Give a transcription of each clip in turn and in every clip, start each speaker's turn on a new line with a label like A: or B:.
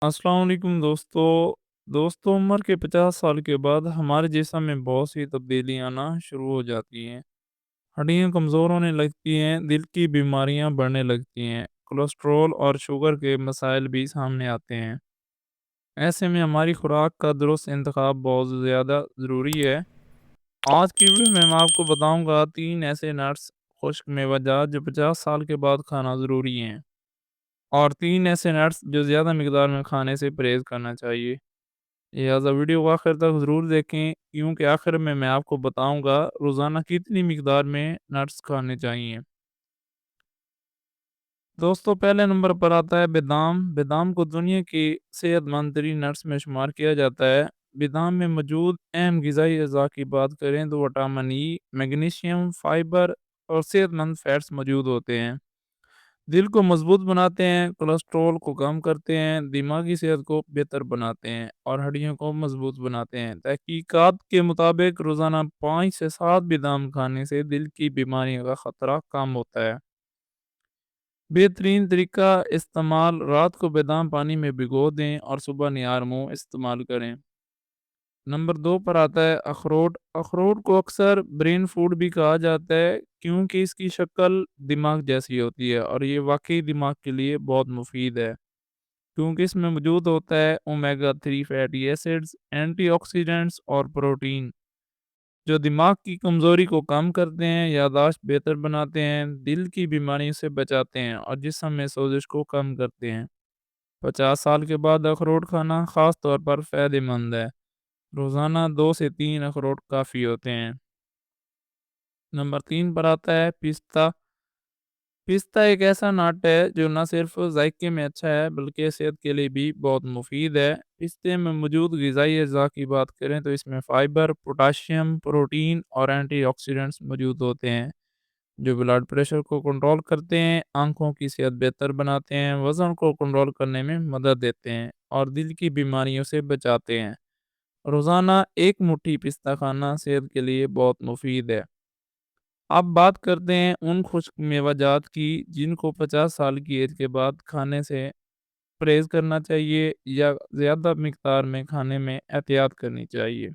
A: अस्सलाम वालेकुम दोस्तों, उम्र के 50 साल के बाद हमारे जिस्म में बहुत सी तब्दीलियां आना शुरू हो जाती हैं। हड्डियां कमज़ोर होने लगती हैं, दिल की बीमारियां बढ़ने लगती हैं, कोलेस्ट्रॉल और शुगर के मसाइल भी सामने आते हैं। ऐसे में हमारी खुराक का दुरुस्त इंतखाब बहुत ज़्यादा ज़रूरी है। आज की वीडियो में मैं आपको बताऊंगा 3 ऐसे नट्स, खुश्क मेवाजात जो 50 साल के बाद खाना ज़रूरी हैं, और 3 ऐसे नट्स जो ज़्यादा मिकदार में खाने से परहेज़ करना चाहिए। लिहाज़ा वीडियो को आखिर तक ज़रूर देखें, क्योंकि आखिर में मैं आपको बताऊँगा रोज़ाना कितनी मिकदार में नट्स खाने चाहिए। दोस्तों, पहले नंबर पर आता है बादाम। बादाम को दुनिया की सेहतमंद तरीन नट्स में शुमार किया जाता है। बादाम में मौजूद अहम ग़िज़ाई अज़ा की बात करें तो विटामिन ई, मैग्नीशियम, फाइबर और सेहतमंद फैट्स मौजूद होते हैं। दिल को मजबूत बनाते हैं, कोलेस्ट्रॉल को कम करते हैं, दिमागी सेहत को बेहतर बनाते हैं और हड्डियों को मजबूत बनाते हैं। तहकीकात के मुताबिक रोज़ाना 5 से 7 बादाम खाने से दिल की बीमारियों का ख़तरा कम होता है। बेहतरीन तरीका इस्तेमाल: रात को बादाम पानी में भिगो दें और सुबह निहार मुँह इस्तेमाल करें। नंबर 2 पर आता है अखरोट। अखरोट को अक्सर ब्रेन फूड भी कहा जाता है, क्योंकि इसकी शक्ल दिमाग जैसी होती है और ये वाक़ई दिमाग के लिए बहुत मुफ़ीद है, क्योंकि इसमें मौजूद होता है ओमेगा 3 फैटी एसिड्स, एंटीऑक्सीडेंट्स और प्रोटीन, जो दिमाग की कमज़ोरी को कम करते हैं, याददाश्त बेहतर बनाते हैं, दिल की बीमारी से बचाते हैं और जिस्म में सोजिश को कम करते हैं। 50 साल के बाद अखरोट खाना ख़ास तौर पर फ़ायदेमंद है। रोज़ाना 2 से 3 अखरोट काफ़ी होते हैं। नंबर 3 पर आता है पिस्ता। पिस्ता एक ऐसा नट है जो न सिर्फ़ ज़ायके में अच्छा है, बल्कि सेहत के लिए भी बहुत मुफ़ीद है। पिस्ते में मौजूद ग़िज़ाई अज़ा की बात करें तो इसमें फ़ाइबर, पोटाशियम, प्रोटीन और एंटीऑक्सीडेंट्स मौजूद होते हैं, जो ब्लड प्रेशर को कंट्रोल करते हैं, आँखों की सेहत बेहतर बनाते हैं, वज़न को कंट्रोल करने में मदद देते हैं और दिल की बीमारियों से बचाते हैं। रोज़ाना 1 मुट्ठी पिस्ता खाना सेहत के लिए बहुत मुफ़ीद है। अब बात करते हैं उन खुश्क मेवाजात की जिनको 50 साल की एज के बाद खाने से परहेज़ करना चाहिए या ज़्यादा मिक़दार में खाने में एहतियात करनी चाहिए।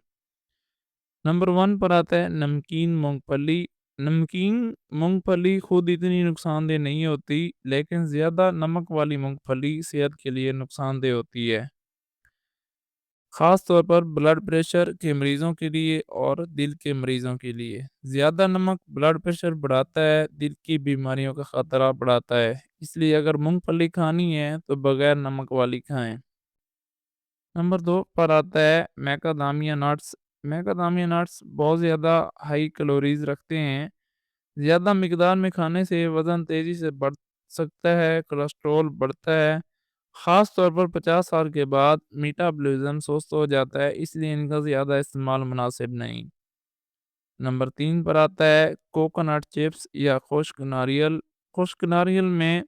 A: नंबर 1 पर आता है नमकीन मूँगफली। नमकीन मूँगफली खुद इतनी नुकसानदेह नहीं होती, लेकिन ज़्यादा नमक वाली मूँगफली सेहत के लिए नुकसानदेह होती है। ख़ास तौर पर ब्लड प्रेशर के मरीज़ों के लिए और दिल के मरीज़ों के लिए। ज़्यादा नमक ब्लड प्रेशर बढ़ाता है, दिल की बीमारियों का ख़तरा बढ़ाता है। इसलिए अगर मूँगफली खानी है तो बगैर नमक वाली खाएँ। नंबर 2 पर आता है मैकाडामिया नट्स। मैकाडामिया नट्स बहुत ज़्यादा हाई कैलोरीज़ रखते हैं। ज़्यादा मिकदार में खाने से वज़न तेज़ी से बढ़ सकता है, कोलेस्ट्रॉल बढ़ता है। ख़ास तौर पर 50 साल के बाद मेटाबॉलिज़्म सुस्त हो जाता है, इसलिए इनका ज़्यादा इस्तेमाल मुनासिब नहीं। नंबर 3 पर आता है कोकोनट चिप्स या खुश्क नारियल। खुश्क नारियल में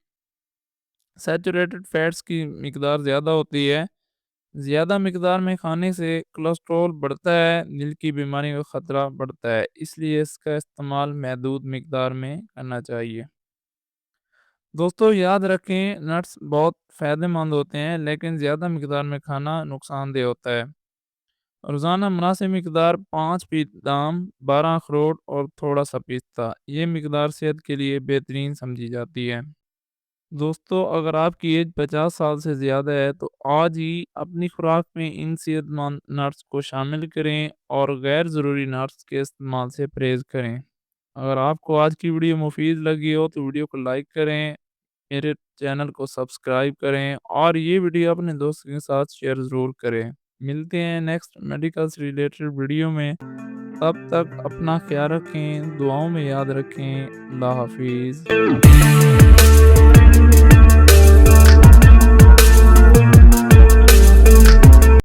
A: सैचुरेटेड फैट्स की मिकदार ज़्यादा होती है। ज़्यादा मिकदार में खाने से कोलेस्ट्रॉल बढ़ता है, दिल की बीमारियों का ख़तरा बढ़ता है, इसलिए इसका इस्तेमाल महदूद मिकदार में करना चाहिए। दोस्तों, याद रखें नट्स बहुत फ़ायदेमंद होते हैं, लेकिन ज़्यादा मिकदार में खाना नुकसानदेह होता है। रोज़ाना मुनासिब मिकदार 5 बादाम, 12 अखरोट और थोड़ा-सा पिस्ता, ये मिकदार सेहत के लिए बेहतरीन समझी जाती है। दोस्तों, अगर आपकी एज 50 साल से ज़्यादा है तो आज ही अपनी खुराक में इन सेहतमंद नट्स को शामिल करें और गैर ज़रूरी नट्स के इस्तेमाल से परहेज़ करें। अगर आपको आज की वीडियो मुफीद लगी हो तो वीडियो को लाइक करें, मेरे चैनल को सब्सक्राइब करें और ये वीडियो अपने दोस्तों के साथ शेयर ज़रूर करें। मिलते हैं नेक्स्ट मेडिकल से रिलेटेड वीडियो में। तब तक अपना ख्याल रखें, दुआओं में याद रखें। अल्लाह हाफ़िज़।